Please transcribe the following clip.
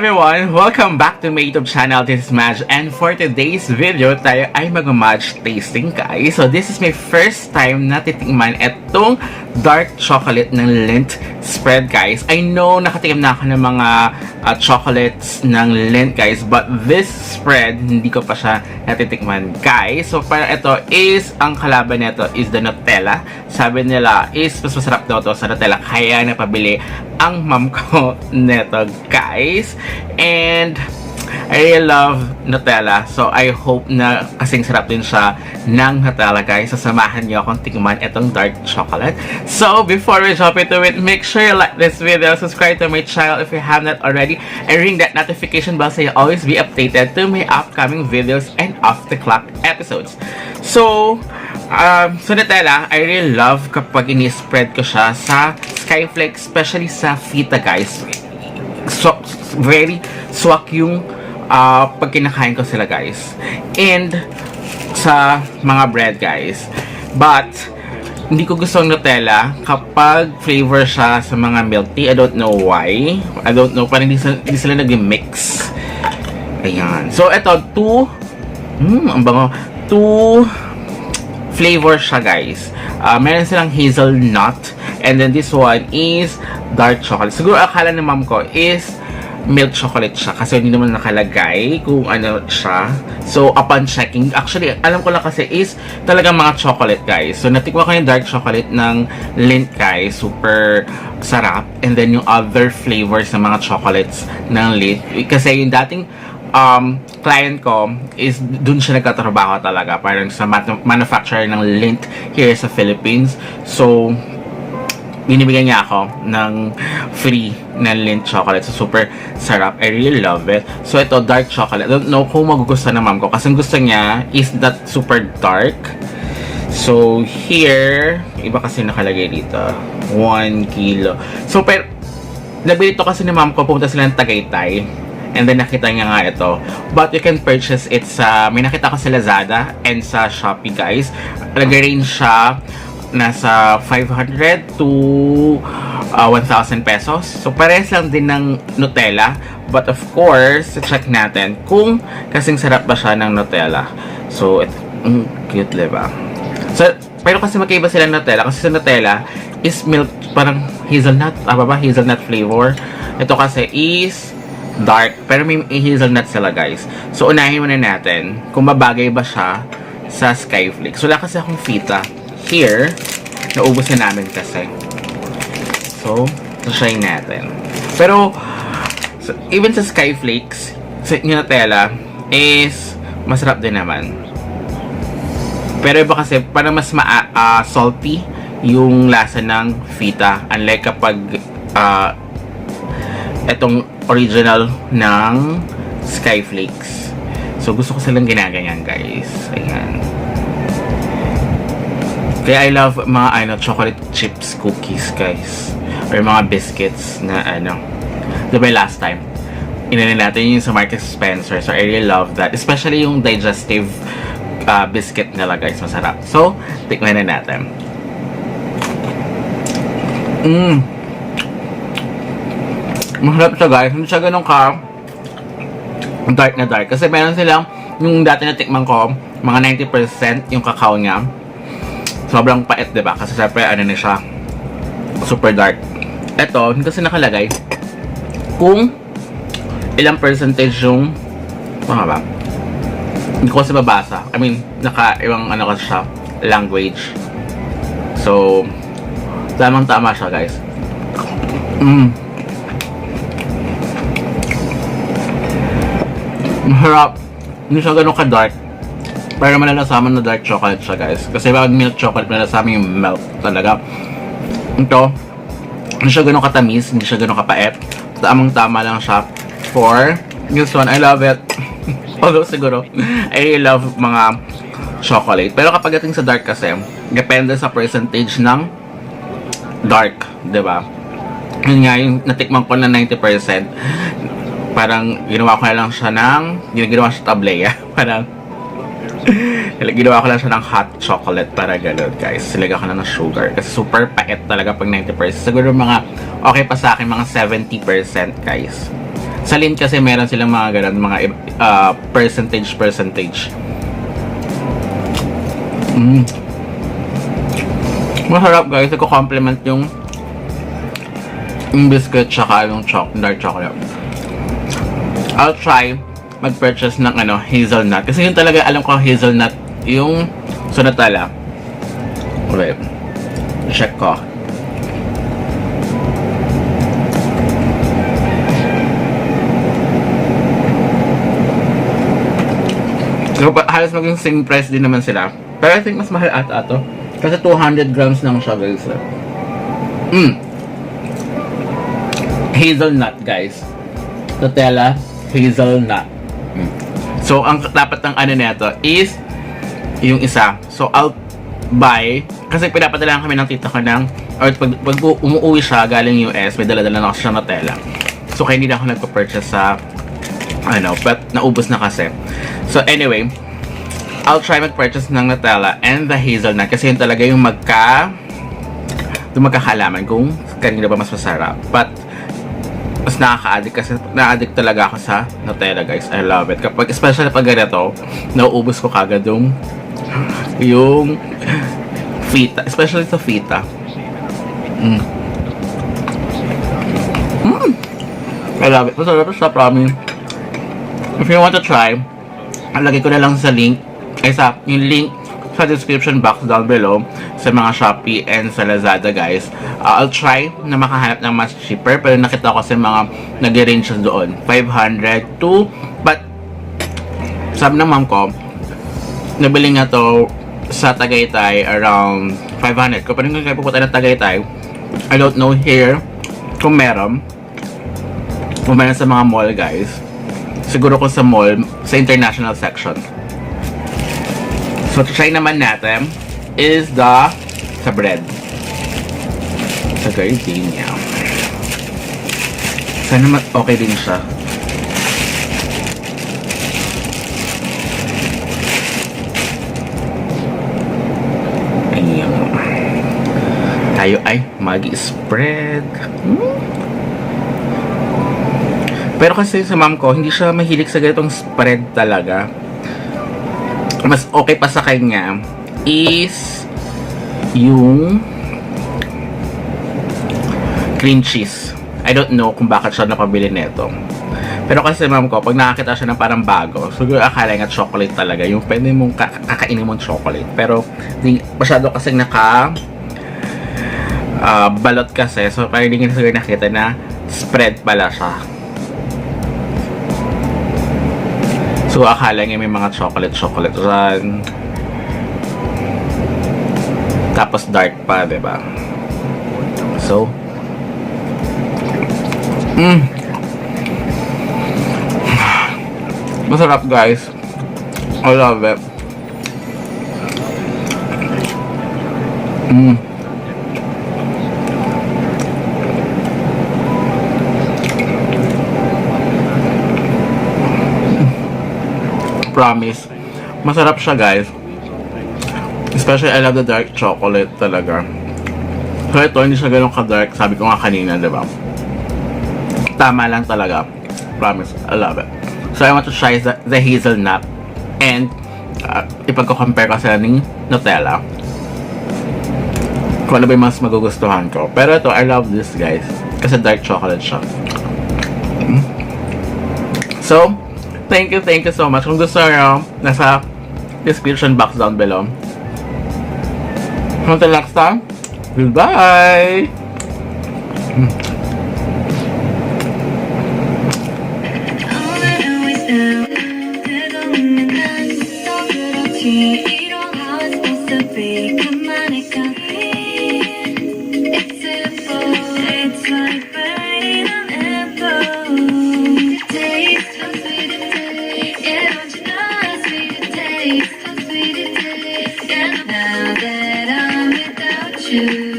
everyone! Welcome back to my YouTube channel. This is Madge, and for today's video, tayo ay mag-Madge tasting, guys. So this is my first time na titikman itong dark chocolate ng Lindt spread, guys. I know nakatikim na ako ng mga chocolates ng Lindt, guys, but this spread, hindi ko pa siya natitikman, guys. So para ito is, ang kalaban nito is the Nutella. Sabi nila is mas masarap daw to sa Nutella, kaya napabili ang mom ko neto, guys. And I really love Nutella, so I hope na kasing sarap din siya ng Nutella, guys. So samahan niyo akong tikman itong dark chocolate. So before we jump into it, make sure you like this video, subscribe to my channel if you have not already, and ring that notification bell so you always be updated to my upcoming videos and off the clock episodes. So so Nutella, I really love kapag ini-spread ko siya sa Skyflake, especially sa fita, guys. So very swak yung pag kinakain ko sila, guys, and sa mga bread, guys. But hindi ko gusto ang Nutella kapag flavor siya sa mga milk tea. I don't know why. I don't know, parang hindi sila nag-mix. Ayan. So ito, ang bango, flavor siya, guys. Meron silang hazelnut, and then this one is dark chocolate. Siguro akala ng mom ko is milk chocolate siya kasi hindi naman nakalagay kung ano siya. So upon checking, actually alam ko lang kasi is talagang mga chocolate, guys. So natikman ko yung dark chocolate ng Lindt, guys. Super sarap. And then yung other flavors ng mga chocolates ng Lindt, kasi yung dating client ko is dun siya nagtatrabaho talaga, parang sa manufacturer ng Lindt here sa Philippines. So binibigyan niya ako ng free na Lindt chocolate. So super sarap. I really love it. So ito, dark chocolate. I don't know kung magugustuhan ng mom ko kasi gusto niya is that super dark. So here, iba kasi nakalagay dito, 1 kilo. So pero nabili to kasi ni mom ko, pumunta sila ng Tagaytay. And then nakita niya nga ito. But you can purchase it sa, may nakita ko sa Lazada and sa Shopee, guys. Nag-range siya nasa 500 to 1,000 pesos. So parehas lang din ng Nutella. But of course, check natin kung kasing sarap ba siya ng Nutella. So ito, cute, diba? So, pero kasi magkaiba sila ng Nutella. Kasi sa Nutella is milk, parang hazelnut. Hazelnut flavor. Ito kasi is dark, pero may hazelnut sila, guys. So unahin muna natin kung mabagay ba siya sa Skyflake. So wala kasi akong fita here, naubos na namin kasi. So try natin. Pero so, even sa Skyflakes, sa Nutella is masarap din naman. Pero iba kasi parang mas salty yung lasa ng fita, unlike kapag etong original ng Skyflakes. So gusto ko silang ginaganyan, guys. Ayan. Kaya I love mga chocolate chips cookies, guys, or mga biscuits na diba last time inanin natin yung sa Marks Spencer. So I really love that, especially yung digestive biscuit nila, guys. Masarap. So tikman na natin. Masarap siya, guys. Hindi siya ganun ka dark na dark. Kasi meron silang, yung dati na tikman ko, mga 90% yung cacao niya. Sobrang pait, diba? Kasi syempre, na siya, super dark. Ito, hindi kasi nakalagay kung ilang percentage yung, ba? Hindi ko kasi babasa. I mean, ibang kasi siya, language. So, tamang-tama siya, guys. Masarap. Hindi siya ganun ka-dark, pero malalasaman na dark chocolate siya, guys. Kasi pag milk chocolate, malalasaman yung milk talaga. Ito, hindi siya ganun katamis, hindi siya ganun kapait. Tamang-tama lang siya for this one. I love it. Although siguro, I really love mga chocolate. Pero kapag dating sa dark kasi, depende sa percentage ng dark, diba? Yun nga, yung natikman ko na 90%. Parang ginawa ko na lang siya ginawa siya tablea. Parang ginawa ko lang siya ng hot chocolate, para gano'n, guys. Silagyan ko na ng sugar kasi super pait talaga pag 90%. Siguro mga okay pa sa akin, mga 70%, guys. Sa Lindt kasi meron silang mga ganun, mga percentage. Masarap guys, nagko-complement yung biscuit tsaka yung dark chocolate. I'll try mag-purchase ng hazelnut. Kasi yun talaga, alam ko hazelnut yung sa Nutella. Okay. Check ko. So, halos maging same price din naman sila. Pero I think mas mahal ata to. Kasi 200 grams lang siya guys. Hazelnut guys. Nutella, hazelnut. So, ang dapat ng nito is yung isa. So, I'll buy. Kasi pinapadala kami ng tita ko ng, or pag umuwi siya galing US, may dala-dala na siya Nutella. So, kaya hindi na ako nagpa-purchase sa but naubos na kasi. So, anyway, I'll try mag-purchase ng Nutella and the hazelnut kasi yun talaga yung magkakalaman kung kanina ba mas masarap. But, mas nakaka-addict kasi na-addict talaga ako sa Nutella guys. I love it. Kapag, especially pag ganito, nauubos ko kagad yung fita. Especially sa fita. I love it. Masarap siya, promise. If you want to try, lagay ko na lang sa link. Yung link sa description box down below sa mga Shopee and sa Lazada guys. I'll try na makahanap ng mas cheaper pero nakita ko sa mga nag-range doon 500 to, but sabi ng mom ko nabili nga to sa Tagaytay around 500. Kung paano kayo pupunta ng Tagaytay, I don't know here kung meron sa mga mall guys. Siguro kung sa mall, sa international section. So, try naman natin is sa bread. Sa gardenia. Sana okay din siya. Ayan. Tayo ay mag-spread. Pero kasi sa mom ko, hindi siya mahilig sa ganitong spread talaga. Mas okay pa sa kanya is yung cream cheese. I don't know kung bakit siya napabili nito. Pero kasi mom ko, pag nakakita siya ng parang bago, siguro akala nga chocolate talaga. Yung pwede mong kakainin mong chocolate. Pero masyado kasing balot kasi. So parang hindi nga siguro nakita na spread pala siya. So, akala nga may mga chocolate run. Tapos dark pa, diba? So, masarap guys. I love it. Promise. Masarap siya guys. Especially I love the dark chocolate talaga. So ito, hindi siya ganun ka-dark. Sabi ko nga kanina, diba? Tama lang talaga. Promise. I love it. So I want to try the hazelnut. And ipagko-compare ko sa ng Nutella. Kung ano ba yung mas magugustuhan ko. Pero ito, I love this guys. Kasi dark chocolate siya. So, thank you so much. Kung gusto nyo, nasa description box down below. Until next time, goodbye! Now that I'm without you.